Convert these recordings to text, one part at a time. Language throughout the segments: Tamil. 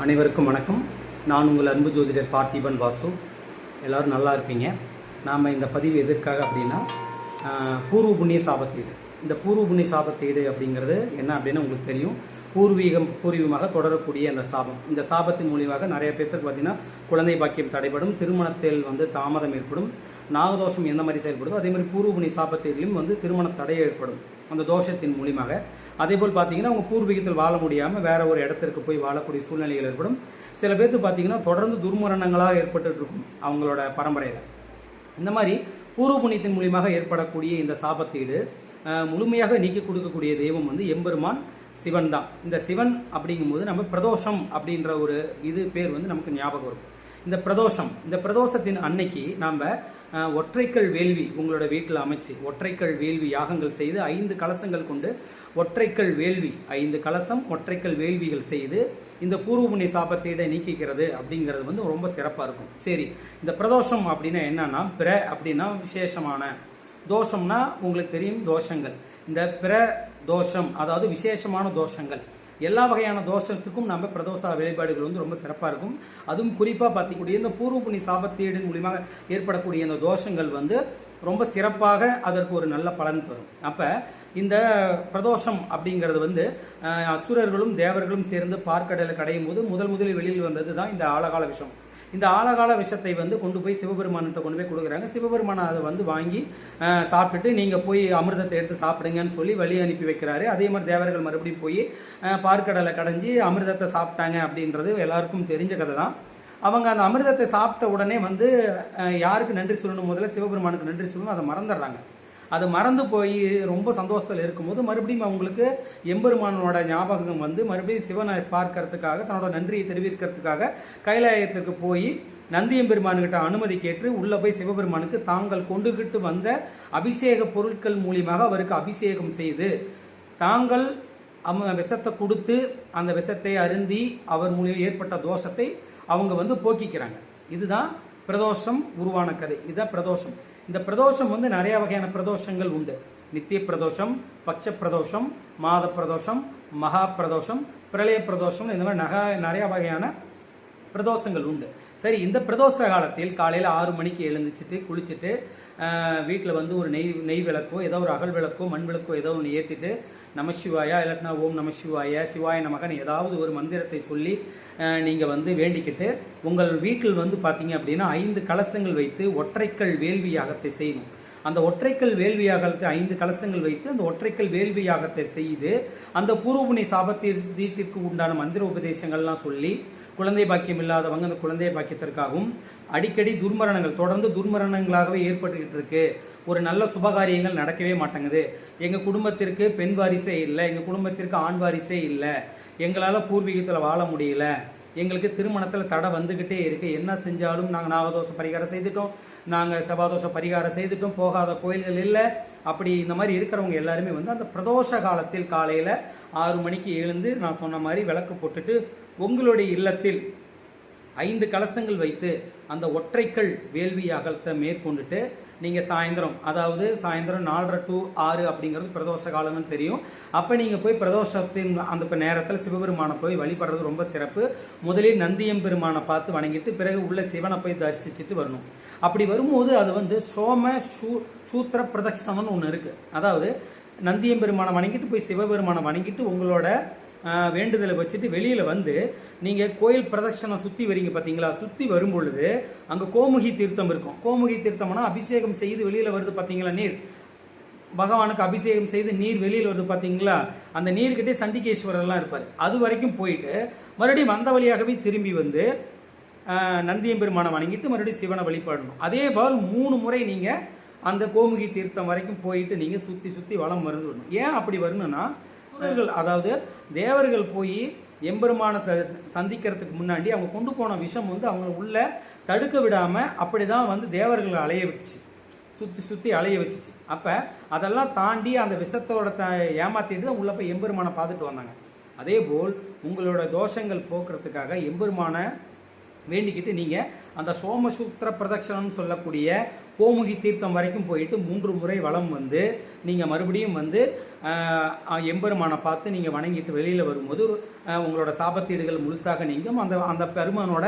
அனைவருக்கும் வணக்கம். நான் உங்கள் அன்பு ஜோதிடர் பார்த்திபன் வாசு. எல்லோரும் நல்லா இருப்பீங்க. நாம் இந்த பதிவு எதற்காக அப்படின்னா, பூர்வ புண்ணிய சாபத்தீடு. இந்த பூர்வ புண்ணிய சாபத்தீடு அப்படிங்கிறது என்ன அப்படின்னு உங்களுக்கு தெரியும். பூர்வீகமாக தொடரக்கூடிய அந்த சாபம். இந்த சாபத்தின் மூலியமாக நிறைய பேருக்கு பார்த்திங்கன்னா குழந்தை பாக்கியம் தடைபடும், திருமணத்தில் தாமதம் ஏற்படும், நாகதோஷம் எந்த மாதிரி செயல்படுதோ அதே மாதிரி பூர்வ புண்ணிய சாபத்திலும் திருமண தடை ஏற்படும் அந்த தோஷத்தின் மூலியமாக. அதேபோல் பார்த்தீங்கன்னா அவங்க பூர்வீகத்தில் வாழ முடியாமல் வேற ஒரு இடத்திற்கு போய் வாழக்கூடிய சூழ்நிலைகள் ஏற்படும். சில பேருக்கு பார்த்தீங்கன்னா தொடர்ந்து துர்மரணங்களாக ஏற்பட்டு இருக்கும் அவங்களோட பரம்பரையில். இந்த மாதிரி பூர்வ புண்ணியத்தின் மூலியமாக ஏற்படக்கூடிய இந்த சாபத்தீடு முழுமையாக நீக்கி கொடுக்கக்கூடிய தெய்வம் எம்பெருமான் சிவன் தான். இந்த சிவன் அப்படிங்கும்போது நம்ம பிரதோஷம் அப்படின்ற ஒரு பேர் நமக்கு ஞாபகம் வரும். இந்த பிரதோஷத்தின் அன்னைக்கு நாம் ஒற்றைக்கல் வேள்வி உங்களோட வீட்டில் அமைச்சு ஒற்றைக்கல் வேள்வி யாகங்கள் செய்து 5 கலசங்கள் கொண்டு ஒற்றைக்கல் வேள்வி 5 கலசம் ஒற்றைக்கல் வேள்விகள் செய்து இந்த பூர்வ புண்ணிய சாபத்தீடை நீக்கிக்கிறது அப்படிங்கிறது ரொம்ப சிறப்பாக இருக்கும். சரி, இந்த பிரதோஷம் அப்படின்னா என்னன்னா, அப்படின்னா விசேஷமான, தோஷம்னா உங்களுக்கு தெரியும் தோஷங்கள். இந்த தோஷம் அதாவது விசேஷமான தோஷங்கள். எல்லா வகையான தோஷத்துக்கும் நம்ம பிரதோஷ வழிபாடுகள் ரொம்ப சிறப்பாக இருக்கும். அதுவும் குறிப்பாக பார்த்திக்கூடிய இந்த பூர்வ புண்ணிய சாபத்தீடின் மூலியமாக ஏற்படக்கூடிய இந்த தோஷங்கள் ரொம்ப சிறப்பாக அதற்கு ஒரு நல்ல பலன் தரும். அப்போ இந்த பிரதோஷம் அப்படிங்கிறது அசுரர்களும் தேவர்களும் சேர்ந்து பார்க்கடலை கடையும் போது முதலில் வெளியில் வந்தது தான் இந்த ஆழகால விஷம். இந்த ஆழகால விஷத்தை கொண்டு போய் சிவபெருமான்கிட்ட கொண்டு போய் கொடுக்குறாங்க. சிவபெருமான் அதை வாங்கி சாப்பிட்டுட்டு நீங்கள் போய் அமிர்தத்தை எடுத்து சாப்பிடுங்கன்னு சொல்லி வழி அனுப்பி வைக்கிறாரு. அதே மாதிரி தேவர்கள் மறுபடியும் போய் பார்க்கடலை கடைஞ்சி அமிர்தத்தை சாப்பிட்டாங்க அப்படின்றது எல்லாருக்கும் தெரிஞ்ச கதை தான். அவங்க அந்த அமிர்தத்தை சாப்பிட்ட உடனே யாருக்கு நன்றி சொல்லணும், முதல்ல சிவபெருமானுக்கு நன்றி சொல்லணும், அதை மறந்துடுறாங்க. அது மறந்து போய் ரொம்ப சந்தோஷத்தில் இருக்கும்போது மறுபடியும் அவங்களுக்கு எம்பெருமானோட ஞாபகம் மறுபடியும் சிவனை பார்க்கறதுக்காக தன்னோட நன்றியை தெரிவிக்கிறதுக்காக கைலாயத்துக்கு போய் நந்தியம்பெருமானுக்கிட்ட அனுமதி கேட்டு உள்ளே போய் சிவபெருமானுக்கு தாங்கள் கொண்டுகிட்டு வந்த அபிஷேக பொருட்கள் மூலியமாக அவருக்கு அபிஷேகம் செய்து தாங்கள் விஷத்தை கொடுத்து அந்த விஷத்தை அருந்தி அவர் மூலியம் ஏற்பட்ட தோஷத்தை அவங்க போக்கிக்கிறாங்க. இதுதான் பிரதோஷம் உருவான கதை. இதுதான் பிரதோஷம். இந்த பிரதோஷம் நிறைய வகையான பிரதோஷங்கள் உண்டு. நித்திய பிரதோஷம், பட்ச பிரதோஷம், மாத பிரதோஷம், மகா பிரதோஷம், பிரளய பிரதோஷம், இந்த மாதிரி நிறைய வகையான பிரதோஷங்கள் உண்டு. சரி, இந்த பிரதோஷ காலத்தில் காலையில் 6 மணிக்கு எழுந்துச்சுட்டு குளிச்சுட்டு வீட்டில் ஒரு நெய் விளக்கோ ஏதோ ஒரு அகல் விளக்கோ மண் விளக்கோ ஏதோ ஒன்று ஏற்றிட்டு நமசிவாயா இல்லாட்டினா ஓம் நமசிவாய சிவாய நமகன் ஏதாவது ஒரு மந்திரத்தை சொல்லி நீங்கள் வேண்டிக்கிட்டு உங்கள் வீட்டில் பார்த்தீங்க அப்படின்னா 5 கலசங்கள் வைத்து ஒற்றைக்கல் வேள்வி யாகத்தை செய்யணும். அந்த ஒற்றைக்கல் வேள்வி யாகத்தை 5 கலசங்கள் வைத்து அந்த ஒற்றைக்கல் வேள்வி யாகத்தை செய்து அந்த பூர்வ புண்ணிய சாபத்தீட்டிற்கு உண்டான மந்திர உபதேசங்கள்லாம் சொல்லி குழந்தை பாக்கியம் இல்லாதவங்க அந்த குழந்தை பாக்கியத்திற்காகவும் அடிக்கடி துர்மரணங்கள் தொடர்ந்து துர்மரணங்களாகவே ஏற்பட்டுக்கிட்டு இருக்கு, ஒரு நல்ல சுபகாரியங்கள் நடக்கவே மாட்டேங்குது, எங்கள் குடும்பத்திற்கு பெண் வாரிசே இல்லை, எங்கள் குடும்பத்திற்கு ஆண் வாரிசே இல்லை, எங்களால் பூர்வீகத்தில் வாழ முடியல, எங்களுக்கு திருமணத்தில் தடை வந்துக்கிட்டே இருக்குது, என்ன செஞ்சாலும் நாங்கள் நாகதோஷ பரிகாரம் செய்துட்டோம், நாங்கள் செவ்வாதோஷ பரிகாரம் செய்துட்டோம், போகாத கோயில்கள் இல்லை, அப்படி இந்த மாதிரி இருக்கிறவங்க எல்லாருமே அந்த பிரதோஷ காலத்தில் காலையில் 6 மணிக்கு எழுந்து நான் சொன்ன மாதிரி விளக்கு போட்டுட்டு உங்களுடைய இல்லத்தில் 5 கலசங்கள் வைத்து அந்த ஒற்றைக்கல் வேள்வி யாகத்தை மேற்கொண்டுட்டு நீங்கள் சாயந்தரம் 4:30 to 6 அப்படிங்கிறது பிரதோஷ காலம்னு தெரியும். அப்போ நீங்கள் போய் பிரதோஷத்தின் அந்த நேரத்தில் சிவபெருமானை போய் வழிபடுறது ரொம்ப சிறப்பு. முதலில் நந்தியம்பெருமானை பார்த்து வணங்கிட்டு பிறகு உள்ள சிவனை போய் தரிசிச்சுட்டு வரணும். அப்படி வரும்போது அது சூத்திர பிரதட்சணம்னு ஒன்று இருக்குது. அதாவது நந்தியம்பெருமானை வணங்கிட்டு போய் சிவபெருமானை வணங்கிட்டு உங்களோட வேண்டுதலை வச்சுட்டு வெளியில் நீங்கள் கோயில் பிரதட்சணம் சுற்றி வரீங்க பார்த்தீங்களா. சுற்றி வரும் பொழுது அங்கே கோமுகி தீர்த்தம் இருக்கும். கோமுகி தீர்த்தம்னா அபிஷேகம் செய்து வெளியில் வருது பார்த்தீங்களா, நீர் பகவானுக்கு அபிஷேகம் செய்து நீர் வெளியில் வருது பார்த்தீங்களா. அந்த நீர்கிட்டே சண்டிகேஸ்வரர்லாம் இருப்பார். அது வரைக்கும் போயிட்டு மறுபடியும் அந்த வழியாகவே திரும்பி நந்தியம்பெருமானை வணங்கிட்டு மறுபடியும் சிவனை வழிபடணும். அதே போல் 3 முறை நீங்கள் அந்த கோமுகி தீர்த்தம் வரைக்கும் போயிட்டு நீங்கள் சுற்றி வலம் மருந்து வரணும். ஏன் அப்படி வரணும்னா, அதாவது தேவர்கள் போய் எம்பெருமானை சந்திக்கிறதுக்கு முன்னாடி அவங்க கொண்டு போன விஷம் அவங்க உள்ள தடுக்க விடாமல் அப்படி தான் தேவர்களை அலைய வச்சு சுற்றி அலைய வச்சுச்சு. அப்போ அதெல்லாம் தாண்டி அந்த விஷத்தோட ஏமாற்றிட்டு தான் உள்ளே போய் எம்பெருமானை பார்த்துட்டு வந்தாங்க. அதே போல் உங்களோட தோஷங்கள் போக்குறதுக்காக எம்பெருமானை வேண்டிக்கிட்டு நீங்கள் அந்த சோமசூத்திர பிரதட்சணம்னு சொல்லக்கூடிய கோமுகி தீர்த்தம் வரைக்கும் போயிட்டு 3 முறை வலம் நீங்கள் மறுபடியும் எம்பெருமானை பார்த்து நீங்கள் வணங்கிட்டு வெளியில் வரும்போது உங்களோட சாபத்தீடுகள் முழுசாக நீங்கும். அந்த அந்த பெருமானோட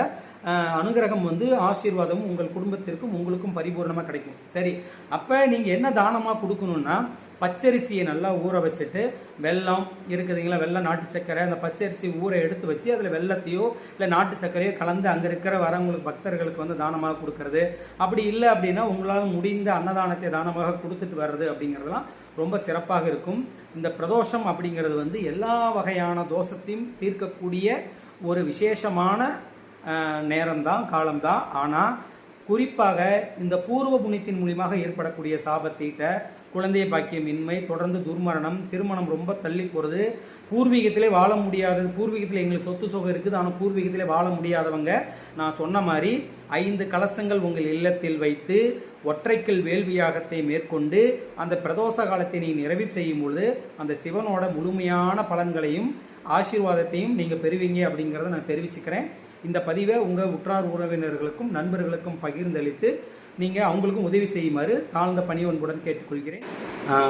அனுகிரகம் ஆசீர்வாதமும் உங்கள் குடும்பத்திற்கும் உங்களுக்கும் பரிபூர்ணமாக கிடைக்கும். சரி, அப்போ நீங்கள் என்ன தானமாக கொடுக்கணுன்னா பச்சரிசியை நல்லா ஊற வச்சுட்டு வெல்லம் இருக்குதுங்களா, வெல்லம் நாட்டு சர்க்கரை, அந்த பச்சரிசி ஊற எடுத்து வச்சு அதில் வெல்லத்தையோ இல்லை நாட்டு சர்க்கரையோ கலந்து அங்கே இருக்கிற வரவங்களுக்கு பக்தர்களுக்கு தானமாக கொடுக்கறது. அப்படி இல்லை அப்படின்னா உங்களால் முடிந்த அன்னதானத்தை தானமாக கொடுத்துட்டு வர்றது அப்படிங்கிறதுலாம் ரொம்ப சிறப்பாக இருக்கும். இந்த பிரதோஷம் அப்படிங்கிறது எல்லா வகையான தோஷத்தையும் தீர்க்கக்கூடிய ஒரு விசேஷமான நேரம்தான், காலம்தான். ஆனால் குறிப்பாக இந்த பூர்வ புண்ணியத்தின் மூலியமாக ஏற்படக்கூடிய சாபத்தீட்ட, குழந்தை பாக்கியமின்மை, தொடர்ந்து துர்மரணம், திருமணம் ரொம்ப தள்ளி போகிறது, பூர்வீகத்திலே வாழ முடியாதது, பூர்வீகத்தில் எங்களுக்கு சொத்து சுகம் இருக்குது ஆனால் பூர்வீகத்திலே வாழ முடியாதவங்க, நான் சொன்ன மாதிரி 5 கலசங்கள் உங்கள் இல்லத்தில் வைத்து ஒற்றைக்கல் வேள்வியாகத்தை மேற்கொண்டு அந்த பிரதோஷ காலத்தை நீ நிறைவு செய்யும் பொழுது அந்த சிவனோட முழுமையான பலன்களையும் ஆசீர்வாதத்தையும் நீங்கள் பெறுவீங்க அப்படிங்கிறத நான் தெரிவிச்சுக்கிறேன். இந்த பதிவை உங்கள் உற்றார் உறவினர்களுக்கும் நண்பர்களுக்கும் பகிர்ந்தளித்து நீங்கள் அவங்களுக்கும் உதவி செய்யுமாறு தாழ்ந்த பணிவன்புடன் கேட்டுக்கொள்கிறேன்.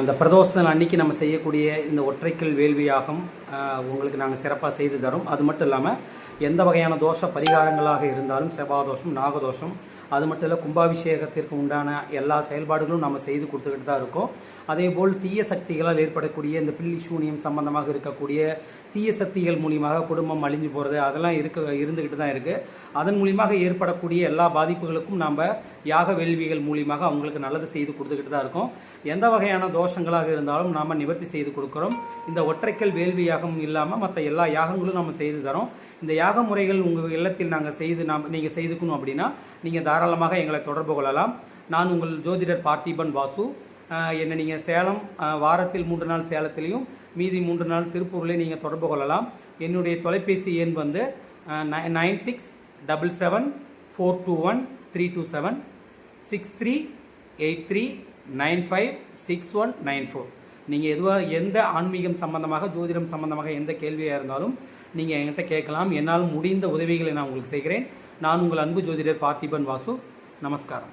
இந்த பிரதோஷம் அன்னைக்கு நம்ம செய்யக்கூடிய இந்த ஒற்றைக்கல் வேள்வியாகம் உங்களுக்கு நாங்கள் சிறப்பாக செய்து தரோம். அது மட்டும் இல்லாமல் எந்த வகையான தோஷ பரிகாரங்களாக இருந்தாலும், செவ்வாதோஷம், நாகதோஷம், அது மட்டும் இல்லை கும்பாபிஷேகத்திற்கு உண்டான எல்லா செயல்பாடுகளும் நம்ம செய்து கொடுத்துக்கிட்டு தான் இருக்கோம். அதேபோல் தீய சக்திகளால் ஏற்படக்கூடிய இந்த பில்லி சூனியம் சம்பந்தமாக இருக்கக்கூடிய தீய சக்திகள் மூலியமாக குடும்பம் அழிஞ்சு போகிறது அதெல்லாம் இருந்துக்கிட்டு தான் இருக்குது. அதன் மூலியமாக ஏற்படக்கூடிய எல்லா பாதிப்புகளுக்கும் நாம் யாக வேள்விகள் மூலியமாக அவங்களுக்கு நல்லது செய்து கொடுத்துக்கிட்டு தான் இருக்கோம். எந்த வகையான தோஷங்களாக இருந்தாலும் நாம் நிவர்த்தி செய்து கொடுக்குறோம். இந்த ஒற்றைக்கல் வேள்வி யாகம் இல்லாமல் மற்ற எல்லா யாகங்களும் நம்ம செய்து தரோம். இந்த யாக முறைகள் உங்கள் இல்லத்தில் நீங்கள் செய்துக்கணும் அப்படின்னா நீங்கள் தாராளமாக எங்களை தொடர்பு கொள்ளலாம். நான் உங்கள் ஜோதிடர் பார்த்திபன் வாசு. என்னை நீங்கள் சேலம் வாரத்தில் 3 நாள் சேலத்திலையும் மீதி 3 நாள் திருப்பூர்லேயும் நீங்கள் தொடர்பு கொள்ளலாம். என்னுடைய தொலைபேசி எண் 9677421327 6383956194. நீங்கள் எந்த ஆன்மீகம் சம்பந்தமாக, ஜோதிடம் சம்பந்தமாக எந்த கேள்வியாக இருந்தாலும் நீங்கள் என்கிட்ட கேட்கலாம். என்னால் முடிந்த உதவிகளை நான் உங்களுக்கு செய்கிறேன். நான் உங்கள் அன்பு ஜோதிடர் பார்த்திபன் வாசு. நமஸ்காரம்.